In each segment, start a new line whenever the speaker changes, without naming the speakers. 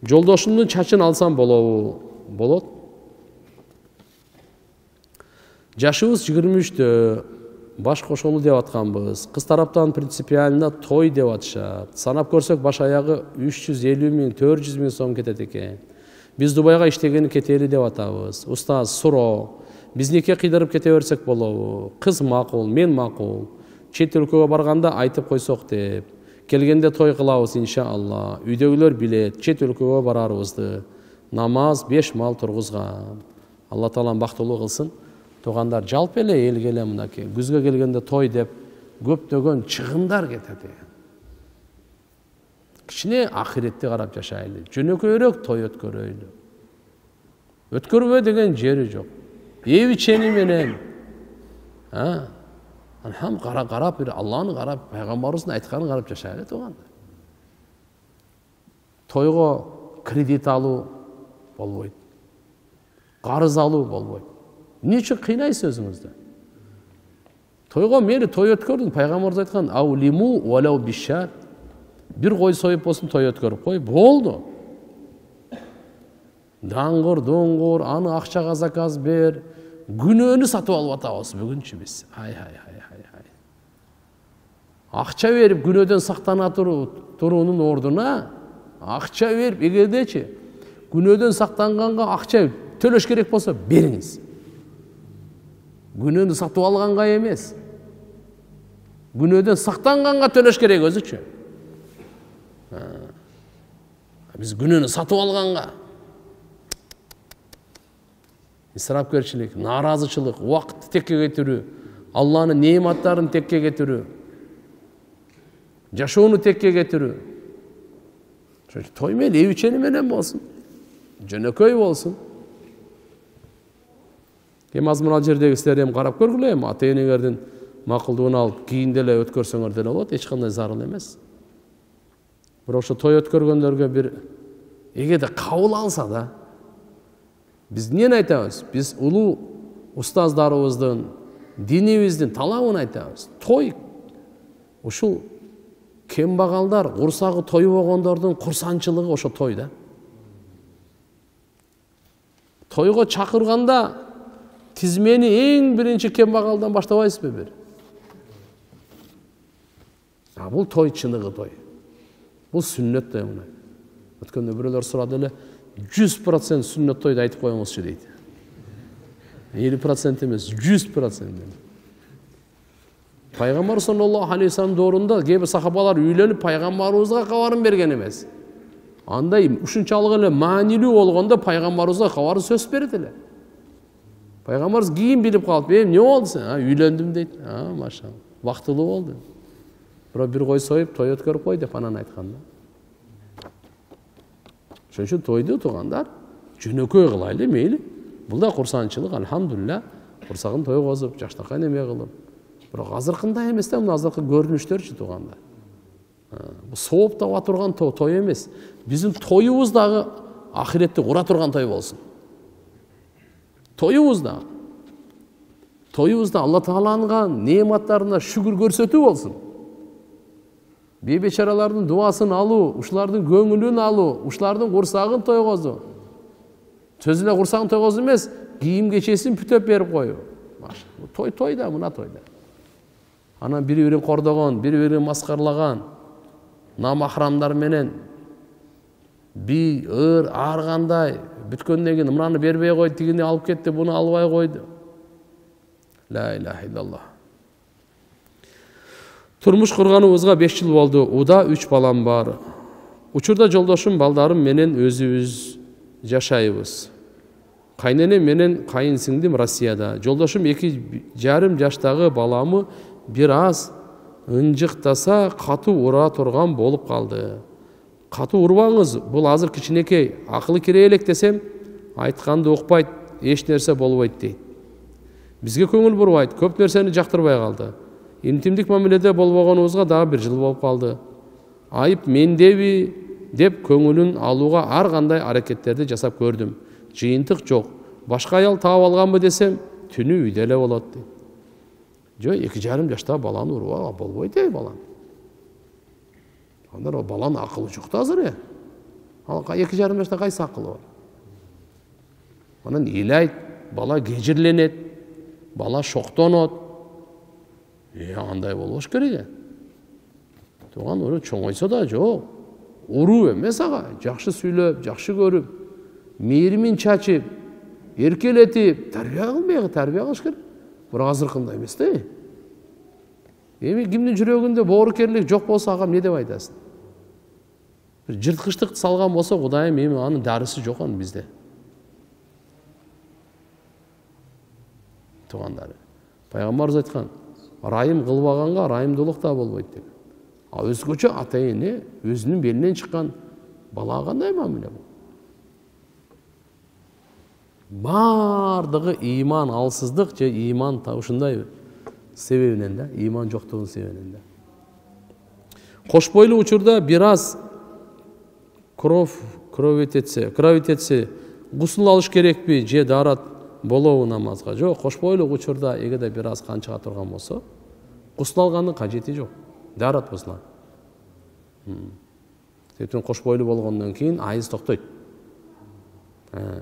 Жолдошумдун чачын алсам болобу? Болот. Жашыбыз 23-тө, баш кошолу деп атканбыз. Кыз тараптан принципиально той деп атышат. Санап көрсөк баш аягы 350 миң, 400 миң сом кетет экен. Биз Дубайга иштегени кетели деп атабыз. Устаз, суроо. Биз нике кыйдырып кете берсек болобу? Кыз макул, мен макул. Чет өлкөгө барганда айтып койсок деп. Келгенде той кылабыз иншалла. Үйдөгүлөр билет, чет өлкөгө барарыбызды. Намаз 5 мал тургузган. Алла таалам бактылуу кылсын. Тугандар жалпы эле элге эле мынакей күзгө келгенде той деп көптөгөн чыгымдар кетет. Кичине ахиретти карап жашайлы. Жөнөкөйрөөк той өткөрөйлү. Өткөрбө деген жери жок. Эвичени менен Алхам карап, Алланы карап, пайгамбарыбыздын айтканын карап жашайлы тугандар. Тойго кредит алуу болбойт. Карыз алуу болбойт. Эмне үчүн кыйнайсыз өзүңүздү? Тойго мени той өткөрдүң, пайгамбарыбыз айткан: "Аулиму валау бишат". Бир кой союп болсун той өткөрүп кой, болду. Даңгыр, доңгур, аны акчага заказ бер. Күнөөнү сатып алып атабыз бүгүнчү биз. Ай. Акча берип күнөөдөн сактана туруунун ордуна акча берип, эгердечи күнөөдөн сактанганга акча төлөш керек болсо бериңиз. Күнөөдөн сатып алганга эмес. Күнөөдөн сактанганга төлөш керек өзүчү. Биз күнөөнү сатып алганга исрапкерчилик, нааразычылык, убакытты текке кетирүү, Алланын неаматтарын текке кетирүү, жашоону текке кетирүү. Той менен эвичени менен болсун, жөнөкөй болсун. Аз мына жердеги силер эми карап көргүлө, эми ата-энеңердин макулдугун алып кийинде эле өткөрсөңөр деле болот, эч кандай зарыл эмес. Бирок ошо той өткөргөндөргө бир эгерде кабыл алса да, биз эмнени айтабыз? Биз улуу устаздарыбыздын, динибиздин талабын айтабыз. Той ушул кембагалдар, курсагы той болгондордун курсанчылыгы ошо той да. Тойго чакырганда тизмени эң биринчи кембагалдан баштабайсызбы бир? Бул той чыныгы той. Бул сүннөт той мына. Өткөндө бирөөлөр сурады эле, 100% сүннөт тойду айтып коюңузчу дейт. 50% эмес, 100%. Пайгамбар саллаллаху алейхи вассалам доорунда кээ бир сахабалар үйлөнүп пайгамбарыбызга кабарын берген эмес. Андай ушунчалык эле маанилүү болгондо пайгамбарыбызга кабарын сөз берет эле. Пайгамбарыбыз кийин билип калып, эмне болду сен? Үйлөндүм дейт. Машалла. Бактылуу болду. Бирок бир кой союп той өткөрүп кой деп анан айткан да. Ошон үчүн тойду тугандар жөнөкөй кылайлы, мейли. Бул да курсанчылык, алхамдулилля. Курсагын тойгозуп, жаштакай неме кылып. Бирок азыркындай эмес да, мына азыркы көрүнүштөрчү тугандар. Бул сооп таба турган той эмес. Биздин тоюбуз дагы ахиретти кура турган той болсун. Тоюбуз да Алла Тааланын неаматтарына шүгүр көрсөтүү болсун. Бейбечаралардын дуасын алуу, ушулардын көңүлүн алуу, ушулардын курсагын тойгозуу. Сөз эле курсагын тойгозуу эмес, кийим кечесин бүтөп берип коюу. Той да, мына тойда. Анан бири-бирин кордогон, бири-бирин маскарлаган, намахрамдар менен ар кандай бүткөндөн кийин мынаны бербей койду, тигини алып кетти, буну албай койду. Ла илаха иллаллах. Турмуш курганыбызга 5 жыл болду. Уда 3 балам бар. Учурда жолдошум балдарым менен өзүбүз жашайбыз. Кайненем менен кайынсиңдим Россияда. Жолдошум 2,5 жаштагы баламы бир аз ынжыктаса катуу ура турган болуп калды. Катуу урбаңыз, бул азыр кичинекей, акылы кире элек десем, айтканды укпайт, эч нерсе болбойт дейт. Бизге көңүл бурбайт, көп нерсени жактырбай калды. Интимдик мамиледе болбогонубузга дагы 1 жыл болуп калды. Айып мендеби деп көңүлүн алууга ар кандай аракеттерди жасап көрдүм. Жыйынтык жок. Башка аял таап алганбы десем, түнү үйдө эле болот дейт. Жо 2,5 жаштагы баланы урбага болбойт баланы. Андар баланын акылы жок да азыр. Ал 2,5 жашта кайсы акылы бар? Анан ыйлайт, бала кежирленет, бала шоктонот. Андай болбош керек. Туган уруп чоңойсо да жок. Уруу эмес ага, жакшы сүйлөп, жакшы көрүп, мээримин чачып, эркелетип, тарбия кылыш керек. Бирок азыркындай эмес да. Эми кимдин жүрөгүндө боорукерлик жок болсо ага эмне деп айтасың? Бир жырткычтык салган болсо, Кудайым, эми анын дарысы жок анын бизде. Тугандары. Пайгамбарыбыз айткан, райым кылбаганга райымдуулук да болбойт деп. А өзгөчө ата-эне өзүнүн белинен чыккан балага кандай мамиле бул? Бардыгы иман алсыздык же иман ушундай себебинен да, иман жоктугунун себебинен да. Кош бойлуу учурда бир аз кровить этсе, гусул алыш керекпи же дарат болобу намазга? Жок, кош бойлуу учурда эгерде бир аз кан чыга турган болсо, гусул алгандын кажети жок. Дарат бузулат. Себептен кош бойлуу болгондон кийин айыз токтойт.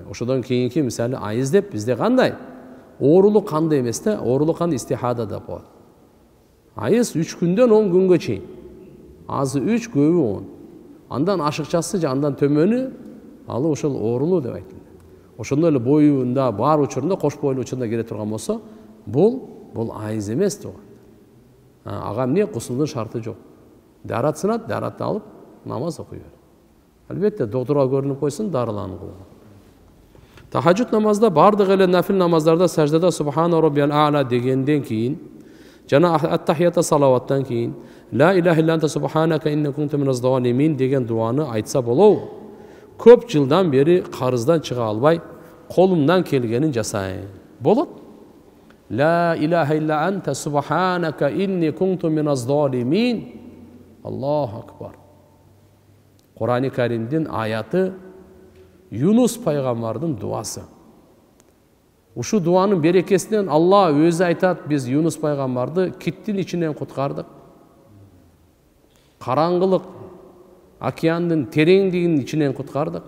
Ошодон кийинки мисалы айыз деп бизде кандай? Оорулук кандай эмес да, оорулук кандай истихада деп коет. Айыз 3 күндөн 10 күнгө чейин. Азы 3, көбү 10. Андан ашыкчасы же андан төмөнү ал ошол оорулуу деп айтылат. Ошондой эле боюнда бар учурунда кош бойлуу учурунда келе турган болсо, бул айыз эмес туган. Ага эмне гусулдун шарты жок. Дарат сынат, даратты алып намаз окуй бер. Албетте доктурга көрүнүп койсун, дарыланып кылган. Тахажжуд намазда бардык эле нафил намаздарда саждада субхана роббиял а'ла дегенден кийин, жана ат-тахиятта салаваттан кийин ла илаха илля анта субханака инни кунту миназ залимин деген дуаны айтса болобу? Көп жылдан бери карыздан чыга албай, колумдан келгенин жасайын. Болот. Ла илаха илля анта субханака инни кунту миназ залимин. Аллаху акбар. Кур'ан-ы Каримдин аяты Юнус пайгамбардын дуасы. Ушу дуанын берекесинен Алла өзү айтат, биз Юнус пайгамбарды киттин ичинен куткардык. Караңгылык океандын тереңдигинин ичинен куткардык.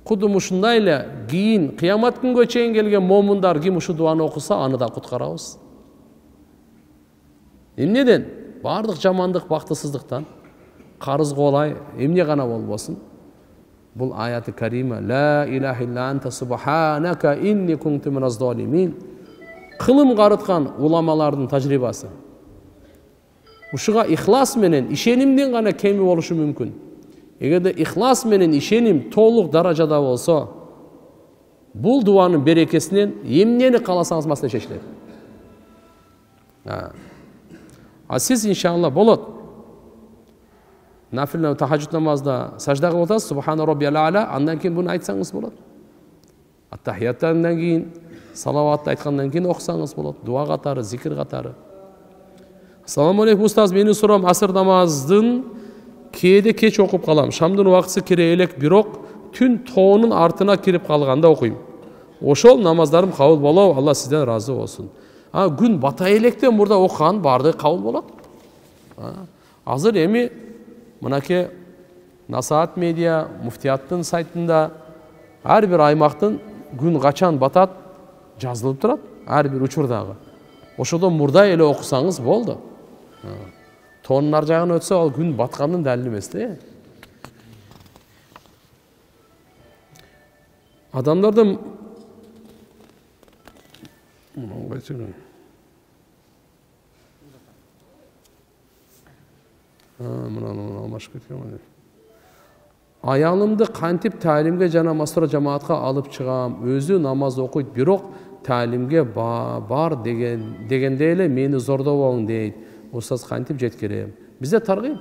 Кудум ушундай эле кийин кыямат күнгө чейин келген момундар ким ушу дуаны окуса, аны да куткарабыз. Эмнеден? Бардык жамандык, бактысыздыктан, карыз колай, эмне гана болбосун. Бул аяты карима ла илаха илля анта субханака инни кунту миназ залимин. Кылым карыткан уламалардын тажрибасы. Ушуга ихлас менен, ишенимден гана кеми болушу мүмкүн. Эгерде ихлас менен ишеним толук даражада болсо, бул дуанын берекесинен эмнени кааласаңыз маселе чечилет. А сиз иншалла болот. Нафил тахажжуд намазда сажда кылып атасыз, субхана роббиял а'ла, андан кийин буну айтсаңыз болот. Ат-тахияттан кийин, салаватты айткандан кийин окусаңыз болот. Дуа катары, зикир катары. Ассаламу алейкум устаз, менин сурам асыр намаздын кээде кеч окуп калам. Шамдын убактысы кире элек, бирок түн тоонун артына кирип калганда окуйм. Ошол намаздарым кабыл болобу? Алла сизден ыраазы болсун. Күн бата электен мурда окуган бардыгы кабыл болот. Азыр эми мынакей Насаат медиа муфтияттын сайтында ар бир аймактын күн качан батат жазылып турат, ар бир учурдагы. Ошодон мурда эле окусаңыз болду. Тоонун ар жагына өтсө, ал күн баткандын далили эмес да. Адамдардын аялымды кантип талимге жана мастура жамаатка алып чыгам, өзү намаз окуйт, бирок талимге бар дегенде эле мени зордобоң дейт. Устаз кантип жеткирем? Бизде таргыйм.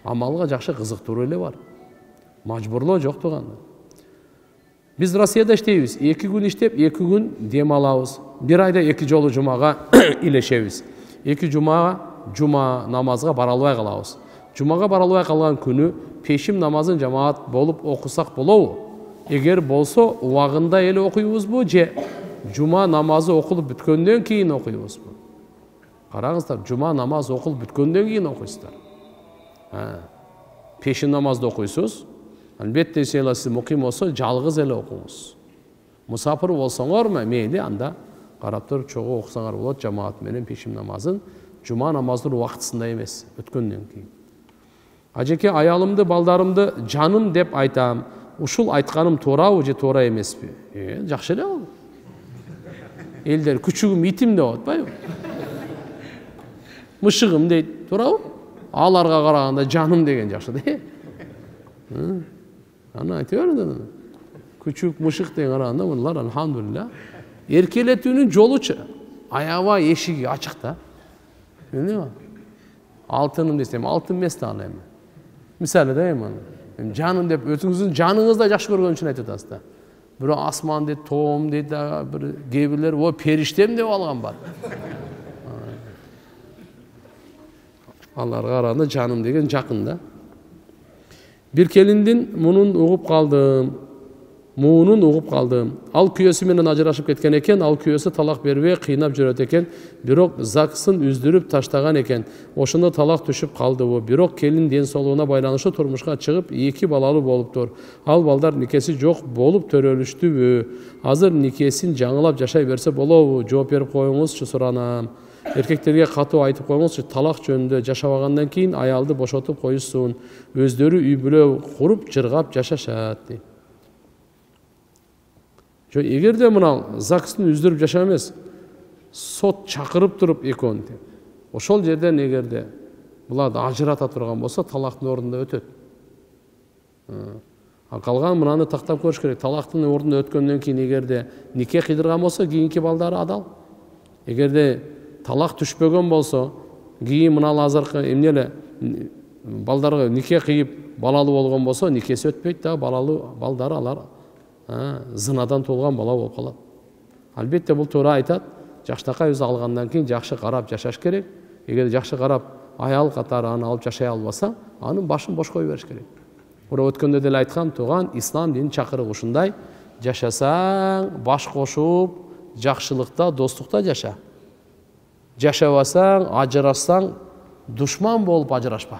Амалга жакшы кызыктыруу эле бар. Мажбурлоо жок туган. Биз Россияда иштейбиз. 2 күн иштеп, 2 күн дем алабыз. Бир айда 2 жолу жумага илешебиз. 2 жума намазга бара албай калабыз. Жумага бара албай калган күнү пешим намазын жамаат болуп окусак болобу? Эгер болсо, убагында эле окуйбузбу же жума намазы окулуп бүткөндөн кийин окуйбузбу? Караңыздар, жума намаз окулуп бүткөндөн кийин окуйсуздар. Пешим намазды окуйсуз, Албетте иншалла сиз муким болсо жалгыз эле окуңуз. Мусафир болсоңор мейли анда карап туруп чогуу окусаңар болот, жамаат менен пешим намазын жума намазынын убактысында эмес, өткөндөн кийин. Ажеке аялымды, балдарымды жаным деп айтам. Ушул айтканым туурабы же туура эмеспи? Жакшы эле болду. Элдер күчүгүм итим деп атпайбы? Мышыгым дейт, туурабы? Аларга караганда жаным деген жакшы да. Аны айта берди. Küçük muşuk diye aranda bunlar elhamdülillah. Erkeletüğünün yolu ayava eşiği açıkta. Biliyor musun? Altınım desem altın mesle alayım. Misal deyim onu. Canım deyip ötünüzün canınızda yaş görgön için aytı aslında. Bir asman deyip toğum deyip bir gebirler o periştem deyip algan var. Allah'a aranda canım degen jakında. Bir kelindin munun uğup kaldım. Muğunun uğup kaldım. Al kүйөsü менен ажырашып кеткен экен, ал kүйөsü талак бербей кыйнап жүрөт экен, бирок ЗАГСын үздүрүп таштаган экен. Ошондо талак түшүп калдыбы. Бирок келин ден соолугуна байланыштуу турмушка чыгып, 2 балалуу болуптур. Ал балдар никеси жок болуп төрөлүштүбү? Азыр никесин жаңылап жашай берсе болобу? Жооп берип коюңузчу суранам. Эркектерге катуу айтып коюңузчу, талак жөнүндө жашабагандан кийин аялды бошотуп коюшсун. Өздөрү үй бүлө куруп, жыргап жашашат дейт. Эгерде мына ЗАГСтын үздүрүп жашаа эмес, сот чакырып туруп экөөнү, ошол жерден эгерде буларды ажырата турган болсо, талактын ордунда өтөт. Калган мынаны тактап көрүш керек. Талактын ордунда өткөндөн кийин эгерде нике кыйдырган болсо, кийинки балдары адал. Эгерде талак түшпөгөн болсо, кийин мына азыркы эмне эле балдарга нике кыйып балалуу болгон болсо, никеси өтпөйт да, балалуу балдары алар зынадан толган бала болуп калат. Албетте бул туура айтат. Жаштакай өз алгандан кийин жакшы карап жашаш керек. Эгер жакшы карап аял катары аны алып жашай албаса, анын башын бош кое бериш керек. Бура өткөндө деле айткам, тууган ислам динин чакырыгы ушундай. Жашасаң, баш кошуп, жакшылыкта, достукта жаша. Жашабасаң, ажырашсаң, душман болуп ажырашпа.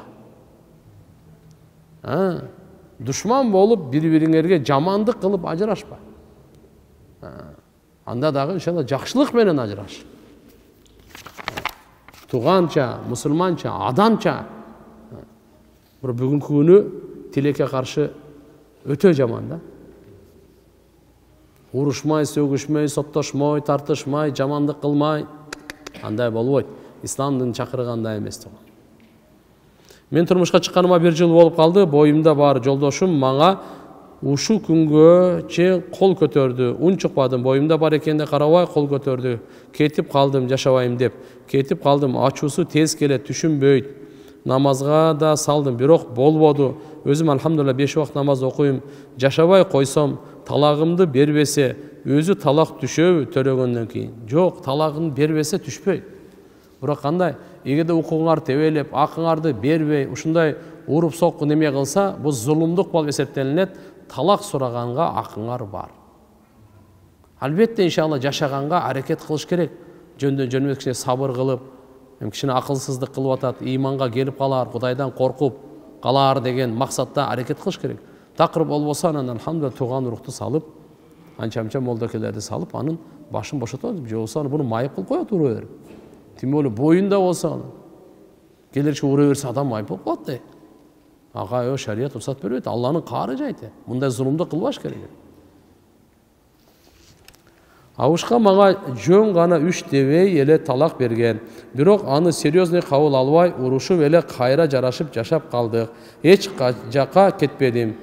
Душман болуп бири-бириңерге жамандык кылып ажырашпа. Анда дагы иншалла жакшылык менен ажыраш. Туганча, мусулманча, адамча. Бүгүнкү күнү тилекке каршы өтө жаман да. Урушмай, сөгүшмөй, соттошмой, тартышмай, жамандык кылмай, андай болбойт. Исламдын чакыргандай эмес туган. Мен турмушка чыкканыма 1 жыл болуп калды. Боюмда бар жолдошум мага ушул күнгө чейин кол көтөрдү. Ун чыкпадым. Боюмда бар экенде карабай кол көтөрдү. Кетип калдым жашабайм деп. Кетип калдым. Ачуусу тез келет, түшүнбөйт. Намазга да салдым, бирок болбоду. Өзүм алхамдулилла 5 убакыт намаз окуйм. Жашабай койсом, талагымды бербесе, өзү талак түшөбү төрөгөндөн кийин? Жок, талагын бербесе түшпөйт. Бирок кандай? Эгерде укугуңар тебелеп, акыңарды бербей, ушундай уруп сокку неме кылса, бул зулумдук болуп эсептелинет. Талак сураганга акыңар бар. Албетте иншалла жашаганга аракет кылыш керек. Жөндөн жөн кичине сабыр кылып, кичине акылсыздык кылып атат, ыйманга келип калар, Кудайдан коркуп калар деген максатта аракет кылыш керек. Такыр болбосо анан алхамдулилла тууган урукту салып, анча-мынча молдокелерди салып, анын башын бошотот, же болбосо буну майып кылып коет, ура берип. Тим более боюнда болсо, келерчи ура берсе адам майып болуп калат да. Ага, шарият уруксат бербейт, Алланын каары жайты. Мындай зулумду кылбаш керек. Абушка мага жөн гана 3 дебей эле талак берген. Бирок аны серьезный кабыл албай, урушуп эле кайра жарашып жашап калдык. Эч жака кетпедим.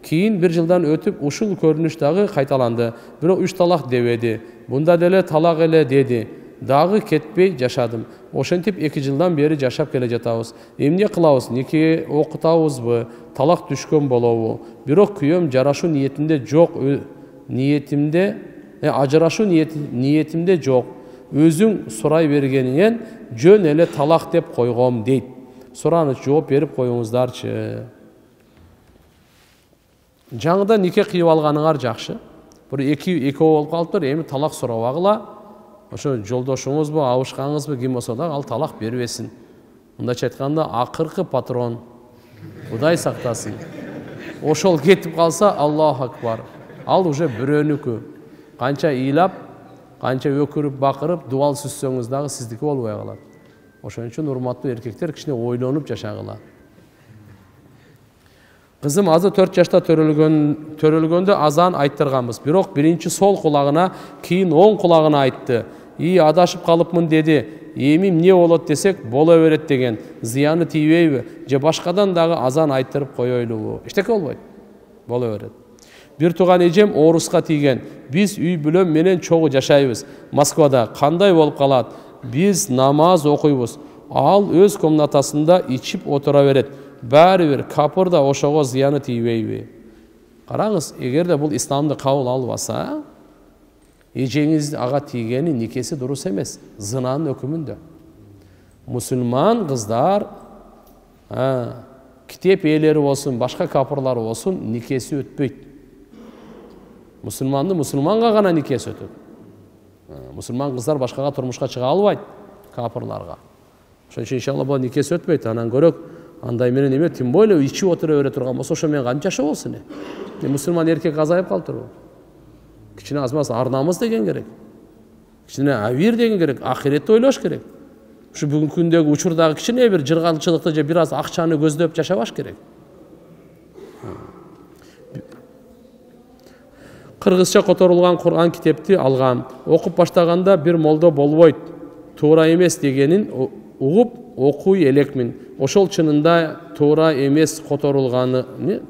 Кийин 1 жылдан өтүп ушул көрүнүш дагы кайталанды. Бирок 3 талак дебеди. Бунда деле талак эле деди. Дагы кетпей жашадым. Ошентип 2 жылдан бери жашап келе жатабыз. Эмне кылабыз? Нике окутабызбы? Талак түшкөн болобу? Бирок күйөөм жарашуу ниетинде жок. Ажырашуу ниетимде жок. Өзүң сурай бергениңен жөн эле талак деп койгом дейт. Сураны жооп берип коюңуздарчы. Жаңыда нике кыйып алганыңар жакшы. Бир экөө болуп калыптыр, эми талак сурабагыла. Ошо жолдошуңузбу, абышкаңызбы ким болсо да ал талак бербесин. Мындайча айтканда, акыркы патрон. Кудай сактасын. ошол кетип калса, Аллаху акбар, ал уже бирөөнүкү. Канча ыйлап, канча өкүрүп, бакырып, дубал сүзсөңүз дагы сиздики болбой калат. Ошон үчүн урматтуу эркектер кичине ойлонуп жашагыла. Кызым азыр 4 жашта төрөлгөндө азан айттырганбыз. Бирок биринчи сол кулагына, кийин оң кулагына айтты. Адашып калыпмын деди. Эми эмне болот десек, боло берет деген. Зыяны тийбейби? Же башкадан дагы азан айттырып коёйлубу? Эчтеке болбойт. Боло берет. Бир тууган эжем ооруска тийген. Биз үй бүлөм менен чогуу жашайбыз. Москвада кандай болуп калат? Биз намаз окуйбуз. Ал өз комнатасында ичип отура берет. Баары бир капыр да ошого зыяны тийбейби? Караңыз, эгерде бул исламды кабыл албаса, эжеңиз ага тийгени никеси дурус эмес, зынанын өкүмүндө. Мусулман кыздар, китеп ээлери болсун, башка капырлары болсун, никеси өтпөйт. Мусулманды мусулманга гана никеси өтөт. Мусулман кыздар башкага турмушка чыга албайт, капырларга. Ошон үчүн иншалла бул никеси өтпөйт. Анан көрөк, андай менен эме, тим более ичип отура бере турган болсо, ошо менен кантип жашоо болсун? Мусулман эркек азайып калтырбы? Кичине азмас ар-намыс деген керек. Кичине авир деген керек, ахиретти ойлош керек. Ушу бүгүнкү күндөгү учурдагы кичине бир жыргалчылыкты же бир аз акчаны көздөп жашабаш керек. Кыргызча которулган Кур'ан китепти алгам. Окуп баштаганда бир молдо болбойт, туура эмес дегенин угуп окуй элекмин. Ошол чынында туура эмес которулганы,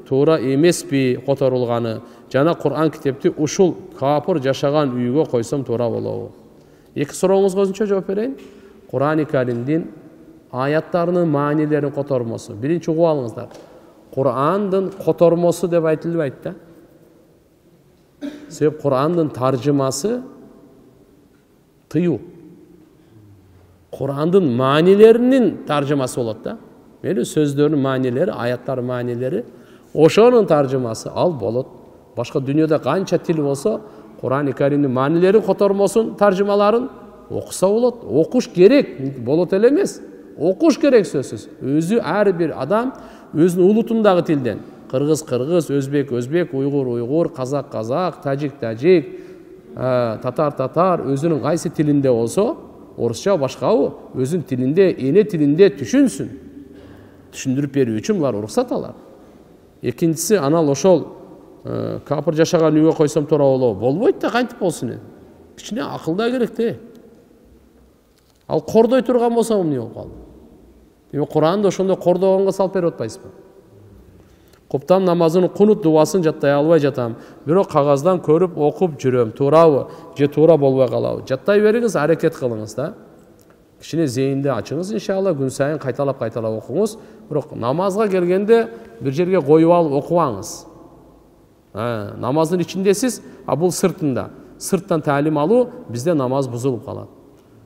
туура эмеспи которулганы? Жана Кур'ан китепти ушул капыр жашаган үйгө койсом туура болобу? Эки сурооңузга өзүнчө жооп берейин. Кур'ан-ы Каримдин аяттарынын маанилерин котормосу. Биринчи угуп алыңыздар. Кур'андын котормосу деп айтылбайт да. Себеп Кур'андын таржымасы тыюу. Кур'андын маанилеринин таржымасы болот да. Мели сөздөрдүн маанилери, аяттардын маанилери, ошонун таржымасы ал болот. Башка дүйнөдө канча тил болсо, Кур'ан-ы Каримдин маанилерин котормосун, таржымаларын окуса болот. Окуш керек, болот эле эмес. Окуш керек сөзсүз. Өзү ар бир адам өзүнүн улутундагы тилден, кыргыз кыргыз, өзбек өзбек, уйгур уйгур, казак казак, тажик тажик, татар татар, өзүнүн кайсы тилинде болсо, орусча башкабы, өзүнүн тилинде, эне тилинде түшүнсүн. Түшүндүрүп берүү үчүн булар уруксат алат. Экинчиси, анал ошол капыр жашаган үйгө койсом туура болобу? Болбойт да, кантип болсун? Кичине акылда керек да. Ал кордой турган болсо эмне болуп калды? Эми Кур'анды ошондой кордогонго салып берип атпайсызбы? Коптам намазын кунут дубасын жаттай албай жатам. Бирок кагаздан көрүп окуп жүрөм. Туурабы же туура болбой калабы? Жаттай бериңиз, аракет кылыңыз да. Кичине зейинди ачыңыз, иншалла, күн сайын кайталап окуңуз. Бирок намазга келгенде бир жерге коюп алып окубаңыз. Намаздын ичиндесиз, а бул сыртында. Сырттан таалим алуу бизде намаз бузулуп калат.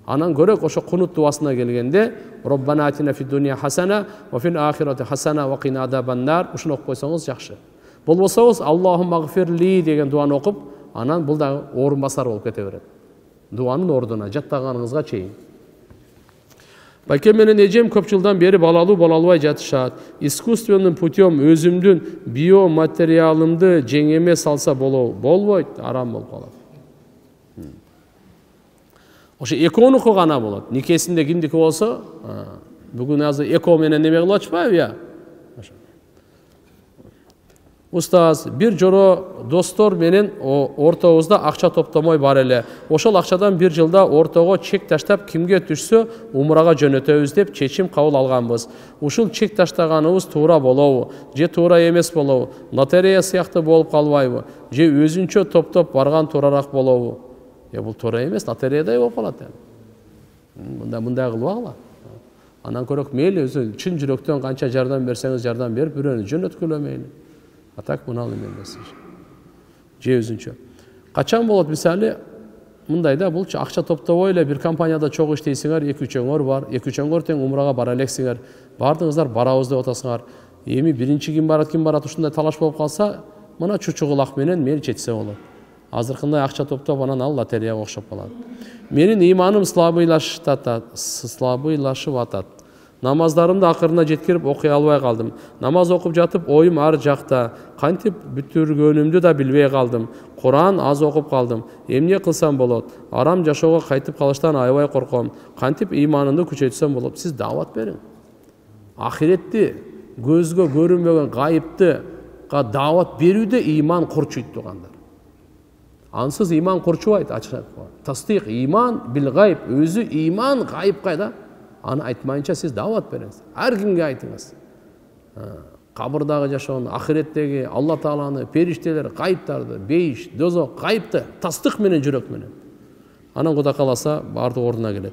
Анан көрөк ошо кунут дуасына келгенде Роббана атина фид дуния хасана ва фил ахирати хасана ва кина адабан-нар, ушуну окуп койсоңуз жакшы. Болбосоңуз Аллахумма гфирли деген дуаны окуп, анан бул да орун басар болуп кете берет. Дуанын ордуна жаттаганыңызга чейин. Байке менен эжем көп жылдан бери балалуу боло албай жатышат. Искусственным путем өзүмдүн биоматериалымды жеңеме салса болобу? Болбойт, арам болуп калат. Ошо экөөнүкү гана болот. Никесинде кимдики болсо, бүгүн азыр эко менен неме кылып атышпайбы я? Устаз, бир жоро достор менен ортобузда акча топтомой бар эле. Ошол акчадан бир жылда ортого чек таштап, кимге түшсө умрага жөнөтөбүз деп чечим кабыл алганбыз. Ушул чек таштаганыбыз туура болобу? Же туура эмес болобу? Лотерея сыяктуу болуп калбайбы? Же өзүнчө топтоп барган туурарак болобу? Бул туура эмес, лотереядай болуп калат. Мындай кылбагыла. Анан көрөк мейли өзү чын жүрөктөн канча жардам берсеңиз жардам берип, бирөөнү жөнөткүлө мейли. А так мынал эмес. Же өзүнчө. Качан болот мисалы, мындай да, бул акча топтобой эле бир компанияда чогуу иштейсиңер, 2-3 бар, 2-3 тең умрага бара элексиңер. Бардыңыздар, барабыз деп атасыңар. Эми биринчи ким барат ушундай талаш болуп калса, мына чучугулак менен мени четсе болот. Азыркындай акча топтоп анан ал лотереяга окшоп калат. Менин ыйманым слабыйлашып атат. Намаздарымды акырына жеткирип окуй албай калдым. Намаз окуп жатып оюм ар жакта. Кантип бүтүргөнүмдү да билбей калдым. Куран аз окуп калдым. Эмне кылсам болот? Арам жашоого кайтып калыштан аябай корком. Кантип иманымды күчөйтсөм болот? Сиз даават бериң. Ахиретти, көзгө көрүнбөгөн гайыптыга даават берүүдө иман курчуйт тугандар. Ансыз иман курчубайт, ачык. Тасдик, иман бил гайб, өзү иман гайыпка да. Аны айтмайынча сиз даават бериңиз. Ар кимге айтыңыз. Кабырдагы жашоону, ахиреттеги Алла Тааланы, периштелер, гайыптарды, бейиш, дозок, гайыпты тасдик менен, жүрөк менен. Анан Кудай кааласа баардык ордуна келет.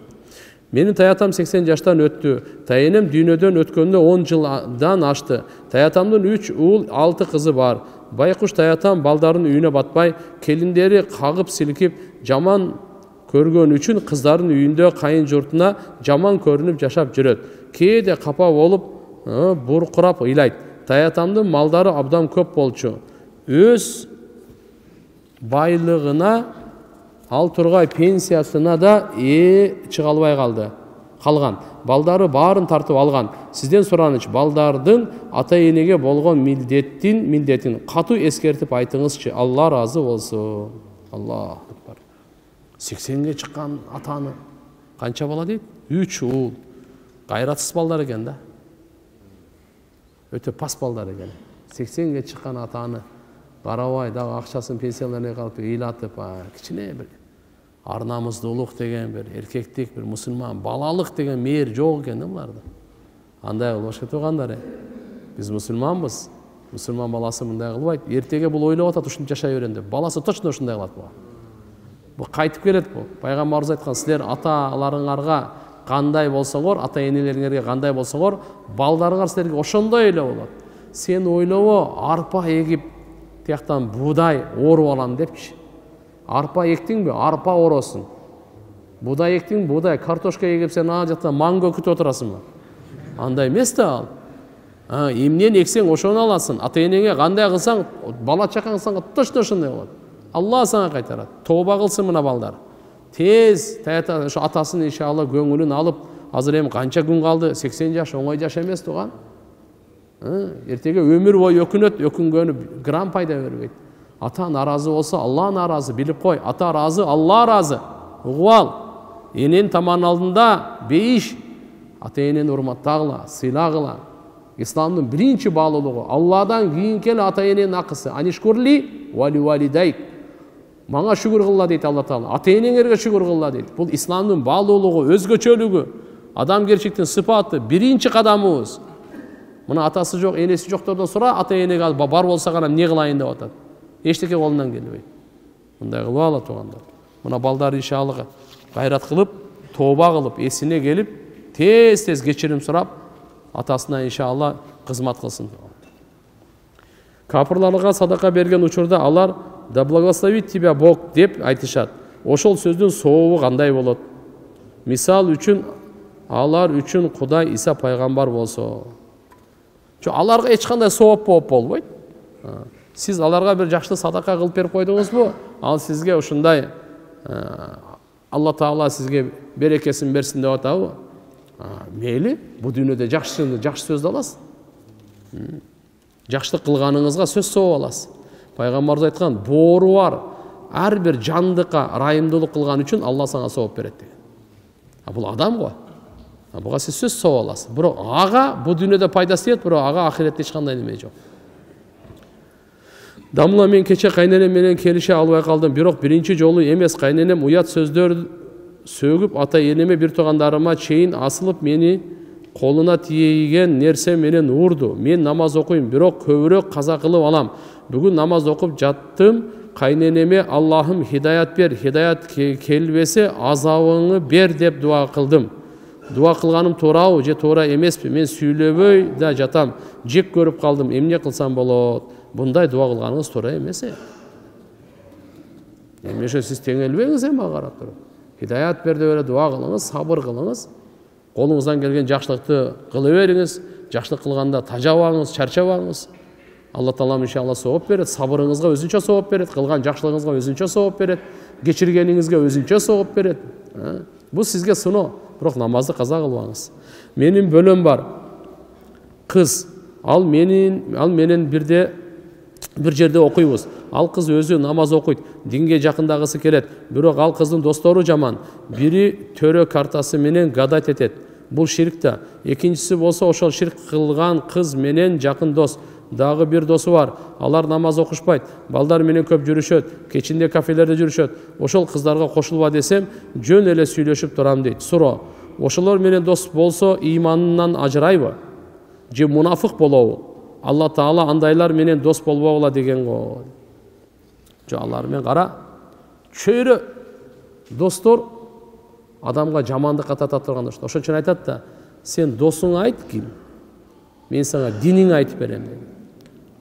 Менин таятам 80 жаштан өттү. Тайенем дүйнөдөн өткөндө 10 жылдан ашты. Таятамдын 3 уул, 6 кызы бар. Байкуш таятам балдарын үйүнө батпай, келиндери кагып силкип, жаман көргөн үчүн кыздардын үйүндө кайын журтуна жаман көрүнүп жашап жүрөт. Кээде капа болуп, буркурап ыйлайт. Таятамдын малдары абдан көп болчу. Өз байлыгына ал тургай пенсиясына да чыга албай калган. Балдары баарын тартып алган. Сизден сураныч, балдардын ата-энеге болгон милдетин катуу эскертип айтыңызчы. Алла разы болсун. Аллах акбар. 80ге чыккан атаны канча бала дейт? 3 уул. Гайратсыз балдар экен да. Өтө пас балдар экен. 80ге чыккан атаны карабай дагы акчасын пенсияларына калып ыйлатып, кичине бир ар намуздуулук деген бир эркектик, бир мусулман балалык деген мээр жок экен да буларда. Андай кылбашка туугандар. Биз мусулманбыз. Мусулман баласы мындай кылбайт. Эртеге бул ойлоп атат, ушинтип жашай берем деп. Баласы точно ушундай кылат бул. Бул кайтып келет бул. Пайгамбарыбыз айткан, силер аталарыңарга кандай болсоңор, ата-энелериңерге кандай болсоңор, балдарыңар силерге ошондой эле болот. Сен ойлобо, арпа эгип, тияктан буудай оруп алам депчи. Арпа ектиңби? Арпа оросун. Буудай ектиң, буудай, картошка эгип сен ана жакта манго күтүп отурасыңбы? Андай эмес да ал. Эмнени эксең ошону аласың. Ата-энеңе кандай кылсаң, бала чакаң сага точно ошондой болот. Алла сага кайтарат. Тооба кылсын мына балдар. Тез таята ошо атасын иншалла көңүлүн алып, азыр эми канча күн калды? 80 жаш оңой жаш эмес туган. Эртеге өмүр бою өкүнгөнү грамм пайда бербейт. Ата наразы болсо, Алла наразы, билип кой. Ата разы, Алла разы. Угуп ал. Энен таман алдында бейиш. Ата-энени урматтагыла, сыйлагыла. Исламдын биринчи баалуулугу. Алладан кийинки эле ата-эненин акысы. Анишкурли вали валидайк. Мага шүгүр кылла дейт Алла Таала. Ата-энеңерге шүгүр кылла дейт. Бул исламдын баалуулугу, өзгөчөлүгү, адамгерчиликтин сыпаты, биринчи кадамыбыз. Мына атасы жок, энеси жоктордон сура, ата-энеге бар болсо гана эмне кылайын деп атат. Эчтеке колунан келбейт. Мындай кылып ала тугандар. Мына балдар иншалла гайрат кылып, тооба кылып, эсине келип, тез кечирим сурап, атасына иншалла кызмат кылсын. Капырларга садака берген учурда алар да благословит тебя Бог деп айтышат. Ошол сөздүн сообу кандай болот? Мисал үчүн алар үчүн Кудай Иса пайгамбар болсо, аларга эч кандай сооп болбойт. Сиз аларга бир жакшы садака кылып берип койдуңузбу? Ал сизге ушундай Алла Таала сизге берекесин берсин деп атабы? Мейли, бу дүйнөдө жакшы сөздү аласыз. Жакшылык кылганыңызга сөз сооп аласыз. Пайгамбарыбыз айткан, боору бар ар бир жандыкка ырайымдуулук кылган үчүн Алла сага сооп берет деген. Бул адам го. Буга сиз сөз сооп аласыз. Бирок ага бу дүйнөдө пайдасы тиет, бирок ага ахиретте эч кандай неме жок. Дамла мен кече кайненем менен келише албай калдым. Бирок биринчи жолу эмес, кайненем уят сөздөр сөгүп ата-энеме бир туугандарыма чейин асылып мени колуна тийген нерсе менен урду. Мен намаз окуйм, бирок көбүрөөк каза кылып алам. Бүгүн намаз окуп жаттым. Кайненеме Аллахым хидаят бер, хидаят келбесе азабыңы бер деп дуа кылдым. Дуа кылганым туурабы же туура эмеспи? Мен сүйлөбөй да жатам. Жек көрүп калдым. Эмне кылсам болот? Bunday dua kılganınız toora emes. Emneşe siz tengелбеңиз эми карап туруп. Hidayat ber деп эле дуа кылыңыз, сабыр кылыңыз. Колуңуздан келген жакшылыкты кыла бериңиз. Жакшылык кылганда тажабаңыз, чарчабаңыз. Алла Таалам иншалла сооп берет, сабырыңызга өзүнчө сооп берет, кылган жакшылыгыңызга өзүнчө сооп берет, кечиргениңизге өзүнчө сооп берет. Бул сизге сыноо. бирок намазды каза кылбаңыз. Менин бөлөм бар, кыз, ал менен бир жерде окуйбуз. Ал кыз өзү намаз окуйт, динге жакындагысы келет, бирок ал кыздын достору жаман. Бири төрө картасы менен гадат этет. Бул ширк да. Экинчиси болсо ошол ширк кылган кыз менен жакын дос. Дагы бир досу бар. Алар намаз окушпайт, балдар менен көп жүрүшөт, кечинде кафелерде жүрүшөт. Ошол кыздарга кошулба десем, жөн эле сүйлөшүп турам дейт. Суроо: ошолор менен дос болсо иманынан ажырайбы? Же мунафык болобу? Алла Таала андайлар менен дос болбогула деген го. Жок, алар менен кара. Чөйрө достор адамга жамандык атата турган достор. Ошон үчүн айтат да, сен досуңа айт ким? Мен сага диниңи айтып берем дейт.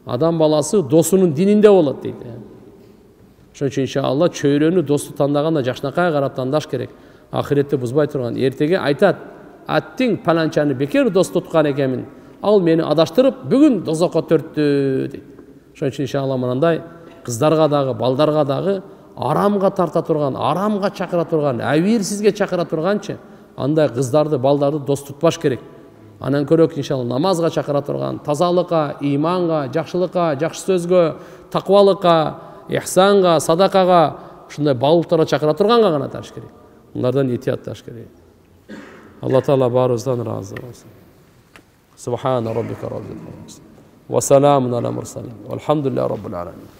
Адам баласы досунун дининде болот дейт. Ошон үчүн иншалла чөйрөнү досту тандаганда жакшынакай карап тандаш керек. Ахиретте бузбай турган. Эртеге айтат: аттиң паланчаны бекер дос туткан экенмин. Ал мени адаштырып, бүгүн дозокко төрттү дейт. Ошон үчүн иншалла мындай кыздарга дагы, балдарга дагы арамга тарта турган, арамга чакыра турган, абийирсизге чакыра турганчы андай кыздарды, балдарды дос тутпаш керек. Анан көрөк иншалла намазга чакыра турган, тазалыкка, иманга, жакшылыкка, жакшы сөзгө, таквалыкка, ихсанга, садакага, ушундай баалуулуктарга чакыра турганга гана таш керек. Мындардан этиятташ керек. Алла Таала баарыбыздан ыраазы болсун. Субхана роббика роббил иzzati ва саламун аля мурсалин. Валхамдулиллахи роббил аламин.